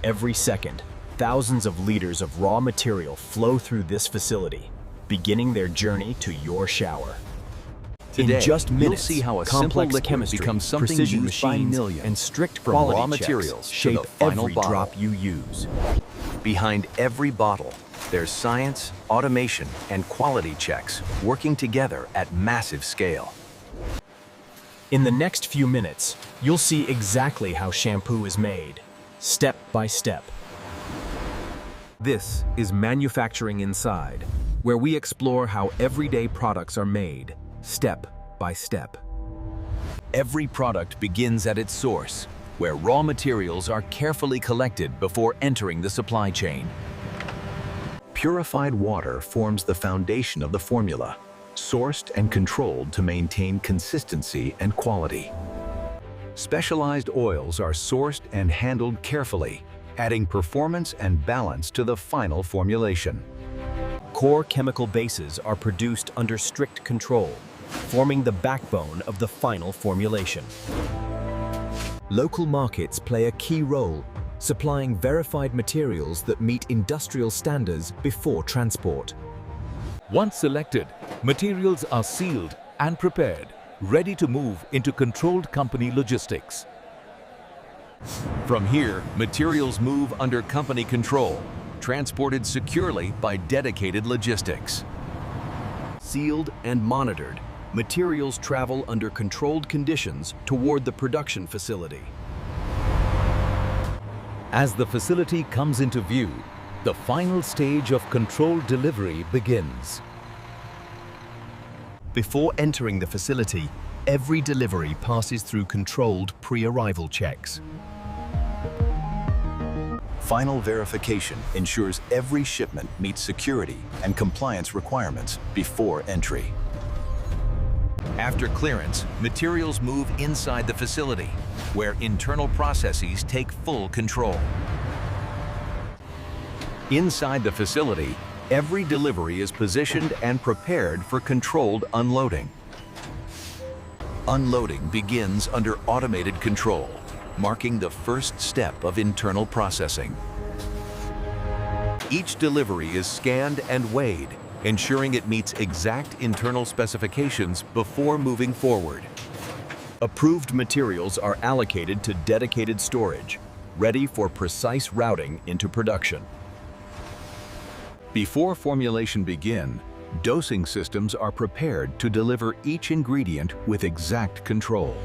Every second, thousands of liters of raw material flow through this facility, beginning their journey to your shower. Today, In just minutes, you'll see how a simple complex liquid chemistry, becomes something precision used by machines, millions, and strict from quality raw checks materials to shape the final every bottle. drop you use. Behind every bottle, there's science, automation, and quality checks working together at massive scale. In the next few minutes, you'll see exactly how shampoo is made, step by step. This is Manufacturing Inside, where we explore how everyday products are made, step by step. Every product begins at its source, where raw materials are carefully collected before entering the supply chain. Purified water forms the foundation of the formula, sourced and controlled to maintain consistency and quality. Specialized oils are sourced and handled carefully, adding performance and balance to the final formulation. Core chemical bases are produced under strict control, forming the backbone of the final formulation. Local markets play a key role, supplying verified materials that meet industrial standards before transport. Once selected, materials are sealed and prepared, ready to move into controlled company logistics. From here, materials move under company control, transported securely by dedicated logistics. Sealed and monitored, materials travel under controlled conditions toward the production facility. As the facility comes into view, the final stage of controlled delivery begins. Before entering the facility, every delivery passes through controlled pre-arrival checks. Final verification ensures every shipment meets security and compliance requirements before entry. After clearance, materials move inside the facility, where internal processes take full control. Inside the facility, every delivery is positioned and prepared for controlled unloading. Unloading begins under automated control, marking the first step of internal processing. Each delivery is scanned and weighed, ensuring it meets exact internal specifications before moving forward. Approved materials are allocated to dedicated storage, ready for precise routing into production. Before formulation begins, dosing systems are prepared to deliver each ingredient with exact control.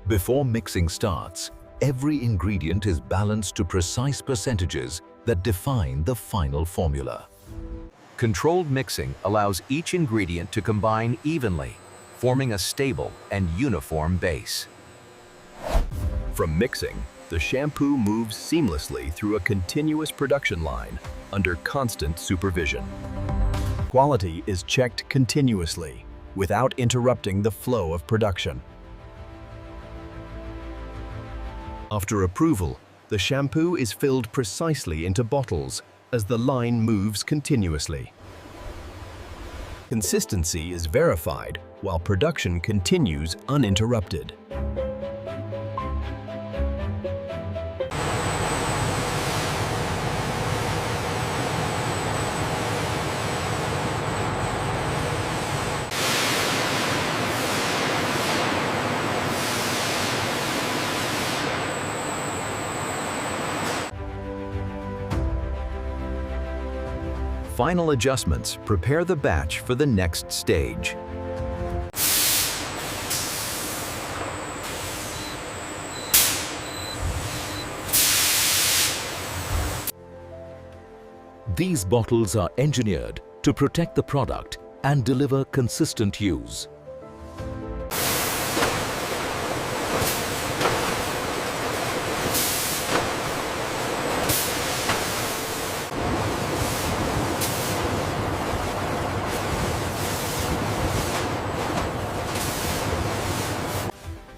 Before mixing starts, every ingredient is balanced to precise percentages that define the final formula. Controlled mixing allows each ingredient to combine evenly, forming a stable and uniform base. From mixing, the shampoo moves seamlessly through a continuous production line under constant supervision. Quality is checked continuously, without interrupting the flow of production. After approval, the shampoo is filled precisely into bottles as the line moves continuously. Consistency is verified while production continues uninterrupted. Final adjustments prepare the batch for the next stage. These bottles are engineered to protect the product and deliver consistent use.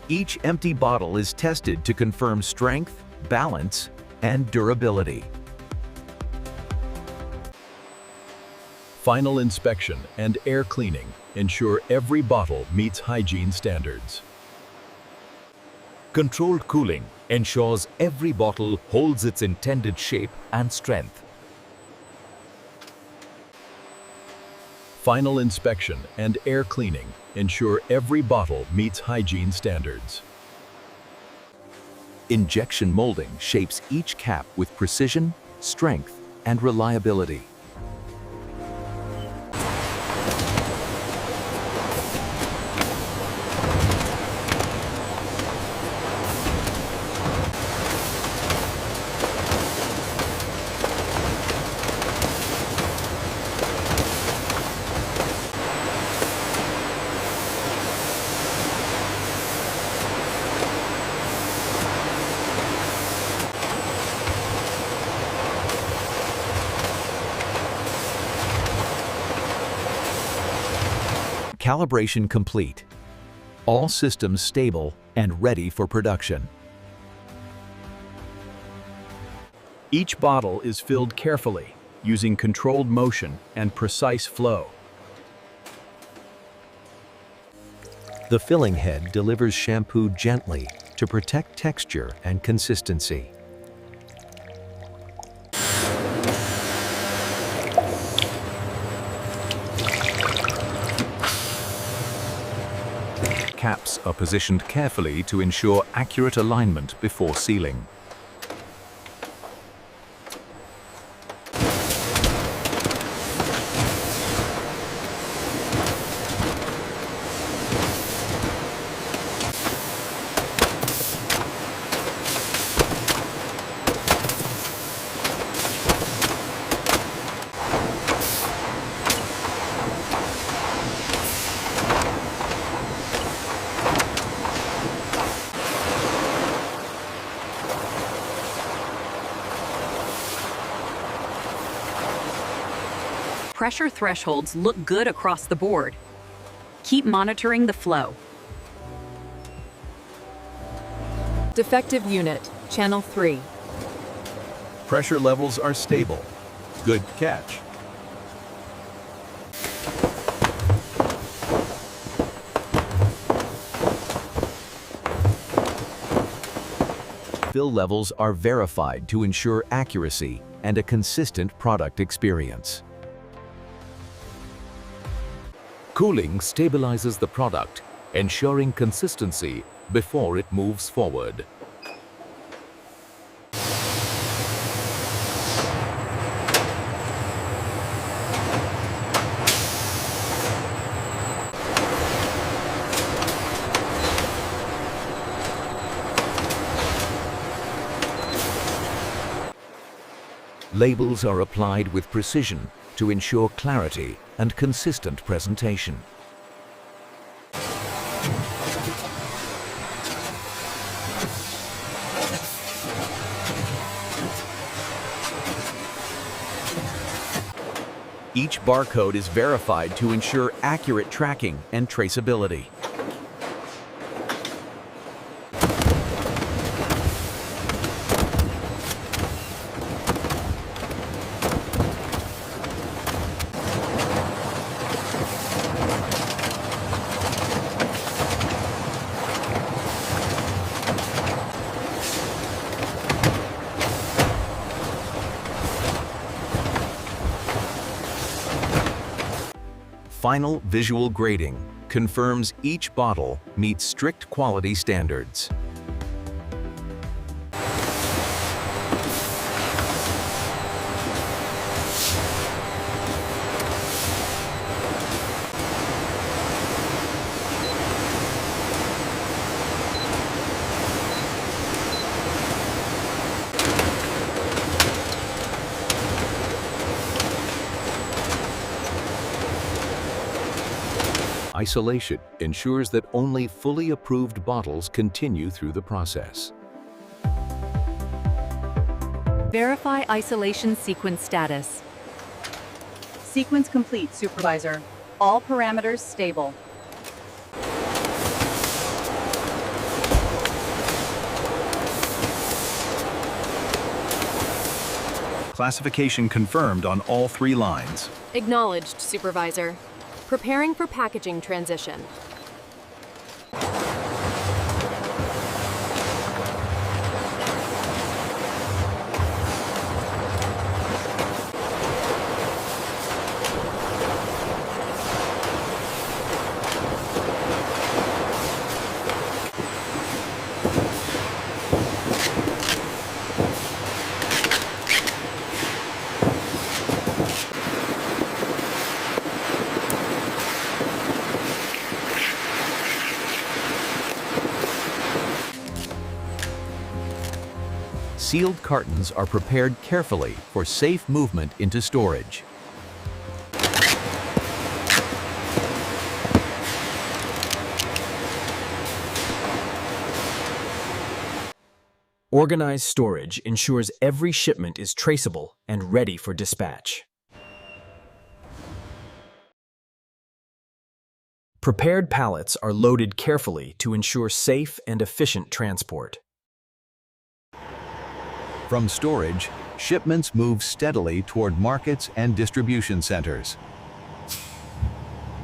Each empty bottle is tested to confirm strength, balance, and durability. Final inspection and air cleaning ensure every bottle meets hygiene standards. Controlled cooling ensures every bottle holds its intended shape and strength. Final inspection and air cleaning ensure every bottle meets hygiene standards. Injection molding shapes each cap with precision, strength, and reliability. Calibration complete. All systems stable and ready for production. Each bottle is filled carefully, using controlled motion and precise flow. The filling head delivers shampoo gently to protect texture and consistency. Caps are positioned carefully to ensure accurate alignment before sealing. Pressure thresholds look good across the board. Keep monitoring the flow. Defective unit, channel 3. Pressure levels are stable. Good catch. Fill levels are verified to ensure accuracy and a consistent product experience. Cooling stabilizes the product, ensuring consistency before it moves forward. Labels are applied with precision to ensure clarity and consistent presentation. Each barcode is verified to ensure accurate tracking and traceability. Final visual grading confirms each bottle meets strict quality standards. Isolation ensures that only fully approved bottles continue through the process. Verify isolation sequence status. Sequence complete, Supervisor. All parameters stable. Classification confirmed on all 3 lines. Acknowledged, Supervisor. Preparing for packaging transition. sealed cartons are prepared carefully for safe movement into storage. Organized storage ensures every shipment is traceable and ready for dispatch. Prepared pallets are loaded carefully to ensure safe and efficient transport. From storage, shipments move steadily toward markets and distribution centers.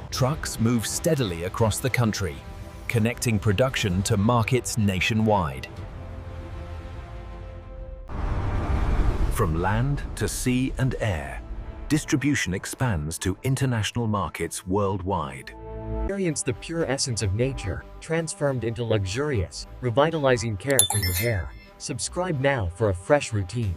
Trucks move steadily across the country, connecting production to markets nationwide. From land to sea and air, distribution expands to international markets worldwide. Experience the pure essence of nature, transformed into luxurious, revitalizing care for your hair. Subscribe now for a fresh routine.